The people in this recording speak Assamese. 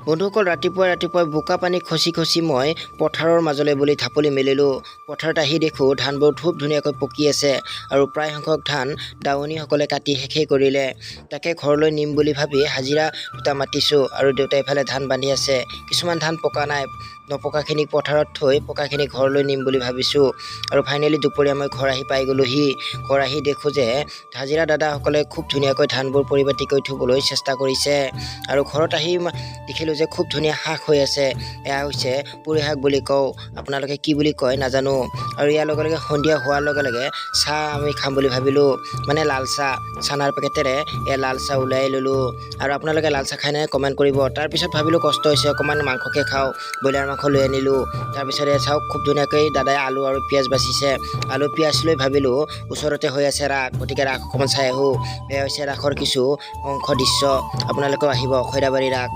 বন্ধুসকল ৰাতিপুৱাই বোকা পানী খচি মই পথাৰৰ মাজলৈ বুলি ঢাপলি মেলিলোঁ। পথাৰত আহি দেখোঁ ধানবোৰ খুব ধুনীয়াকৈ পকি আছে আৰু প্ৰায় সংখ্যক ধান দাৱনীসকলে কাটি শেষেই কৰিলে। তাকে ঘৰলৈ নিম বুলি ভাবি হাজিৰা দুটা মাতিছোঁ আৰু দেউতাই ইফালে ধান বান্ধি আছে। কিছুমান ধান পকা নাই, নপকাখিনি পথাৰত থৈ পকাখিনি ঘৰলৈ নিম বুলি ভাবিছোঁ। আৰু ফাইনেলি দুপৰীয়া মই ঘৰ আহি পাই গ'লোহি। ঘৰ আহি দেখোঁ যে হাজিৰা দাদাসকলে খুব ধুনীয়াকৈ ধানবোৰ পৰিপাটি কৰি থ'বলৈ চেষ্টা কৰিছে। আৰু ঘৰত আহি দেখিলোঁ যে খুব ধুনীয়া শাক হৈ আছে। এয়া হৈছে পুৰি শাক বুলি কওঁ, আপোনালোকে কি বুলি কয় নাজানো। আৰু ইয়াৰ লগে লগে সন্ধিয়া হোৱাৰ লগে লগে চাহ আমি খাম বুলি ভাবিলোঁ, মানে লাল চাহ চানাৰ পেকেটেৰে লাল চাহ ওলাই ল'লোঁ। আৰু আপোনালোকে লাল চাহ খাই নাই কমেণ্ট কৰিব। তাৰপিছত ভাবিলোঁ কষ্ট হৈছে অকণমান মাংসকে খাওঁ, ব্ৰইলাৰ মাংস লৈ আনিলোঁ। তাৰপিছত চাওক খুব ধুনীয়াকৈ দাদাই আলু আৰু পিঁয়াজ বাচিছে। আলু পিঁয়াজ লৈ ভাবিলোঁ ওচৰতে হৈ আছে ৰাস, গতিকে ৰাস অকণমান চাই আহোঁ। এয়া হৈছে ৰাসৰ কিছু অংশ দৃশ্য, আপোনালোকেও আহিব খৈৰাবাৰী ৰাস।